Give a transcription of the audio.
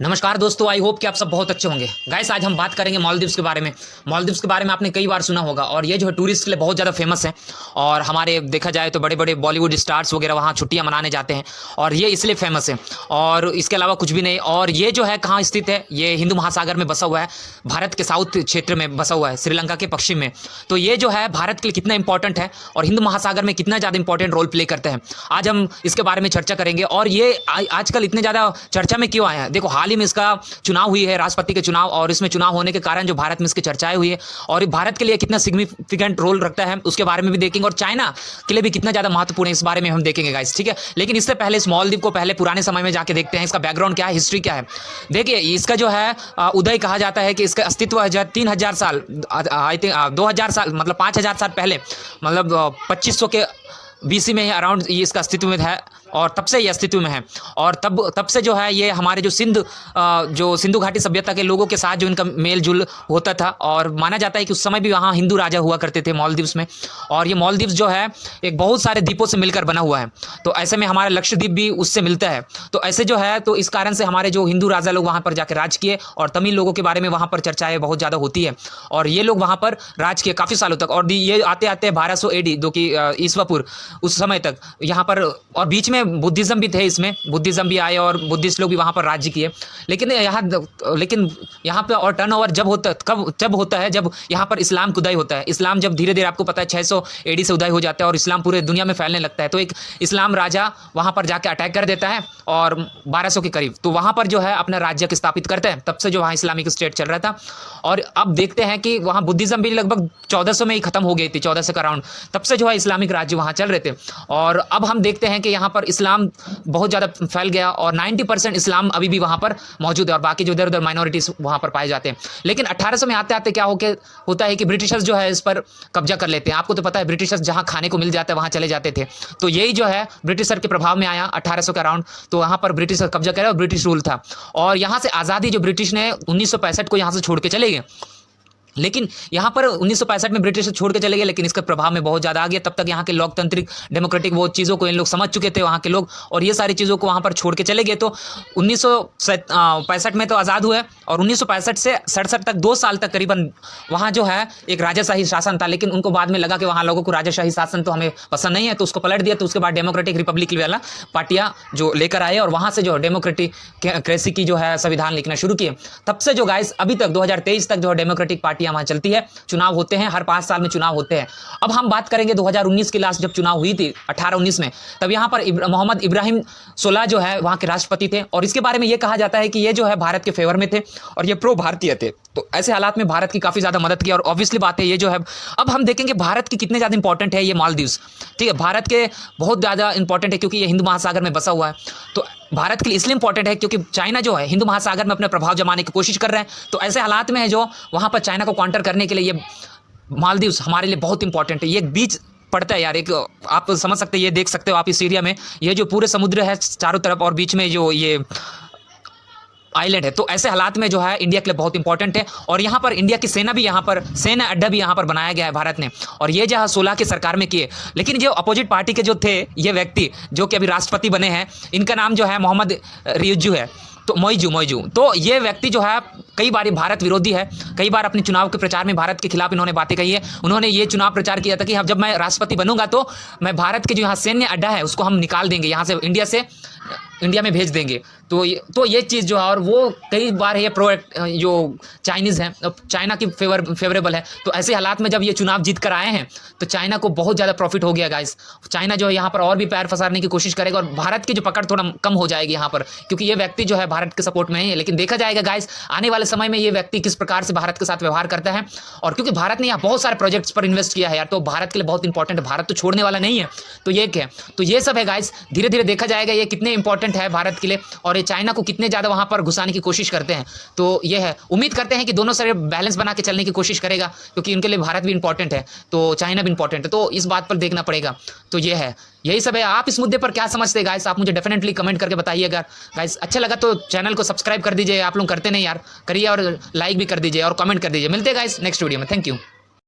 नमस्कार दोस्तों, I hope कि आप सब बहुत अच्छे होंगे। गाइस, आज हम बात करेंगे मालदीव्स के बारे में। मालदीव्स के बारे में आपने कई बार सुना होगा और ये जो है टूरिस्ट के लिए बहुत ज़्यादा फेमस है। और हमारे देखा जाए तो बड़े बड़े बॉलीवुड स्टार्स वगैरह वहाँ छुट्टियाँ मनाने जाते हैं और ये इसलिए फेमस है। और इसके अलावा कुछ भी नहीं। और ये जो है कहाँ स्थित है, ये हिंदू महासागर में बसा हुआ है, भारत के साउथ क्षेत्र में बसा हुआ है, श्रीलंका के पश्चिम में। तो ये जो है भारत के लिए कितना इंपॉर्टेंट है और हिंदू महासागर में कितना ज़्यादा इंपॉर्टेंट रोल प्ले करते हैं, आज हम इसके बारे में चर्चा करेंगे। और ये आजकल इतने ज़्यादा चर्चा में क्यों आए हैं? देखो, हाल ही में इसका चुनाव हुई है, राष्ट्रपति के चुनाव, और इसमें चुनाव होने के कारण जो भारत में इसकी चर्चाएं हुई है और भारत के लिए कितना सिग्निफिकेंट रोल रखता है उसके बारे में भी देखेंगे। और चाइना के लिए भी कितना ज़्यादा महत्वपूर्ण है, इस बारे में हम देखेंगे गाइस, ठीक है। लेकिन इससे पहले इस मालदीव को पहले पुराने समय में जाके देखते हैं, इसका बैकग्राउंड क्या है, हिस्ट्री क्या है। देखिए, इसका जो है उदय कहा जाता है कि इसका अस्तित्व 3000 साल, आई थिंक 2000 साल, मतलब 5000 साल पहले, मतलब 2500 के BC में अराउंड ये इसका अस्तित्व में है और तब से ये अस्तित्व में है। और तब से जो है ये हमारे जो सिंधु घाटी सभ्यता के लोगों के साथ जो इनका मेल जुल होता था। और माना जाता है कि उस समय भी वहाँ हिंदू राजा हुआ करते थे मालदीव्स में। और ये मालदीव्स जो है एक बहुत सारे द्वीपों से मिलकर बना हुआ है। तो ऐसे में हमारा लक्षद्वीप भी उससे मिलता है। तो ऐसे जो है, तो इस कारण से हमारे जो हिंदू राजा लोग वहाँ पर जाकर राज किए और तमिल लोगों के बारे में वहाँ पर चर्चाएँ बहुत ज़्यादा होती है। और ये लोग वहाँ पर राज किए काफ़ी सालों तक। और ये आते आते 1200 AD, जो कि ईसवा उस समय तक यहाँ पर, और बीच में बुद्धिज़्म भी थे, इसमें बुद्धिज़्म भी आए और बुद्धिस्ट लोग भी वहाँ पर राज्य किए। लेकिन यहाँ पे और टर्नओवर जब होता है जब यहाँ पर इस्लाम का उदय होता है। इस्लाम जब धीरे धीरे, आपको पता है 600 AD से उदय हो जाता है और इस्लाम पूरे दुनिया में फैलने लगता है। तो एक इस्लाम राजा वहाँ पर जाके अटैक कर देता है और 1200 के करीब तो वहाँ पर जो है अपना राज्य स्थापित करते हैं। तब से जो वहाँ इस्लामिक स्टेट चल रहा था। और अब देखते हैं कि वहाँ बुद्धिज़्म भी लगभग 1400 में ही खत्म हो गई थी, 1400 का अराउंड। तब से जो है इस्लामिक राज्य वहाँ चल रहे थे। और अब हम देखते हैं कि यहाँ पर इस्लाम बहुत ज़्यादा फैल गया और 90% इस्लाम अभी भी वहाँ पर मौजूद है और बाकी जो इधर उधर माइनॉरिटीज़ वहाँ पर पाए जाते हैं। लेकिन 1800 में आते आते क्या होता है कि ब्रिटिशर्स जो है इस पर कब्जा कर लेते हैं। आपको तो पता है, ब्रिटिशर्स जहाँ खाने को मिल जाता है वहाँ चले जाते थे। तो यही जो है ब्रिटिशर के प्रभाव में आया 1800 के अराउंड। तो वहाँ पर ब्रिटिश कब्जा करे और ब्रिटिश रूल था। और यहाँ से आज़ादी जो ब्रिटिश ने 1965 को यहाँ से छोड़ के चले गए। लेकिन यहाँ पर 1965 में ब्रिटिश छोड़ के चले गए, लेकिन इसका प्रभाव में बहुत ज़्यादा आ गया। तब तक यहाँ के लोकतांत्रिक डेमोक्रेटिक वो चीज़ों को इन लोग समझ चुके थे वहाँ के लोग, और ये सारी चीज़ों को वहाँ पर छोड़ के चले गए। तो 1965 में तो आज़ाद हुए और 1965 से 67 तक 2 साल तक करीबन वहाँ जो है एक राजाशाही शासन था। लेकिन उनको बाद में लगा कि वहाँ लोगों को राजाशाही शासन तो हमें पसंद नहीं है, तो उसको पलट दिया। तो उसके बाद डेमोक्रेटिक रिपब्लिक वाला पार्टियाँ जो लेकर आए और वहाँ से जो डेमोक्रेटिक क्रेसी की जो है संविधान लिखना शुरू किए। तब से जो गाइस अभी तक 2023 तक जो है डेमोक्रेटिक पार्टियाँ वहाँ चलती है। चुनाव होते हैं, हर 5 साल में चुनाव होते हैं। अब हम बात करेंगे 2019 की लास्ट जब चुनाव हुई थी 18-19 में, तब यहाँ पर मोहम्मद इब्राहिम सोलह जो है वहाँ के राष्ट्रपति थे। और इसके बारे में ये कहा जाता है कि ये जो है भारत के फेवर में थे और ये प्रो भारतीय थे। तो ऐसे हालात में भारत की काफ़ी ज़्यादा मदद की। और ऑब्वियसली बात है, ये जो है अब हम देखेंगे भारत की कितने ज़्यादा इंपॉर्टेंट है ये मालदीव्स, ठीक है। भारत के बहुत ज़्यादा इंपॉर्टेंट है क्योंकि ये हिंदू महासागर में बसा हुआ है। तो भारत के लिए इसलिए इंपॉर्टेंट है क्योंकि चाइना जो है हिंदू महासागर में अपने प्रभाव जमाने की कोशिश कर रहे हैं। तो ऐसे हालात में है जो वहाँ पर चाइना को काउंटर करने के लिए ये मालदीव्स हमारे लिए बहुत इंपॉर्टेंट है। ये एक बीच पड़ता है यार, एक आप समझ सकते हैं, ये देख सकते हो आप इस एरिया में, ये जो पूरे समुद्र है चारों तरफ और बीच में जो ये आइलैंड है। तो ऐसे हालात में जो है इंडिया के लिए बहुत इंपॉर्टेंट है। और यहाँ पर इंडिया की सेना भी, यहाँ पर सेना अड्डा भी यहाँ पर बनाया गया है भारत ने। और ये जो 16 की सरकार में किए। लेकिन जो अपोजिट पार्टी के जो थे ये व्यक्ति जो कि अभी राष्ट्रपति बने हैं, इनका नाम जो है मोहम्मद रियाजू है, तो मोइजू। तो ये व्यक्ति जो है कई बार भारत विरोधी है। कई बार अपने चुनाव के प्रचार में भारत के खिलाफ इन्होंने बातें कही है। उन्होंने ये चुनाव प्रचार किया था कि जब मैं राष्ट्रपति बनूंगा तो मैं भारत के जो यहाँ सैन्य अड्डा है उसको हम निकाल देंगे, यहाँ से इंडिया में भेज देंगे। तो ये चीज़ जो है, और वो कई बार ये जो चाइनीज़ हैं, चाइना की फेवरेबल है। तो ऐसे हालात में जब ये चुनाव जीत कर आए हैं तो चाइना को बहुत ज़्यादा प्रॉफिट हो गया गाइस। चाइना जो है यहाँ पर और भी पैर फंसाने की कोशिश करेगा और भारत की जो पकड़ थोड़ा कम हो जाएगी यहाँ पर, क्योंकि ये व्यक्ति जो है भारत के सपोर्ट में ही है। लेकिन देखा जाएगा गाइस आने वाले समय में ये व्यक्ति किस प्रकार से भारत के साथ व्यवहार करता है। और क्योंकि भारत ने यहाँ बहुत सारे प्रोजेक्ट्स पर इन्वेस्ट किया है यार, तो भारत के लिए बहुत इंपॉर्टेंट है, भारत तो छोड़ने वाला नहीं है। तो ये क्या है, तो ये सब है गाइस, धीरे धीरे देखा जाएगा ये कितने इंपॉर्टेंट है भारत के लिए और ये चाइना को कितने ज़्यादा वहाँ पर घुसाने की कोशिश करते हैं। तो ये है, उम्मीद करते हैं कि दोनों सारे बैलेंस बना के चलने की कोशिश करेगा, क्योंकि उनके लिए भारत भी इंपॉर्टेंट है तो चाइना भी इंपॉर्टेंट है। तो इस बात पर देखना पड़ेगा। तो ये है, यही सब है। आप इस मुद्दे पर क्या समझते हैं गाइस, आप मुझे डेफिनेटली कमेंट करके बताइएगा गाइस। अच्छा लगा तो चैनल को सब्सक्राइब कर दीजिए, आप लोग करते नहीं यार, करिए, और लाइक भी कर दीजिए और कमेंट कर दीजिए। मिलते हैं गाइस नेक्स्ट वीडियो में। Thank you.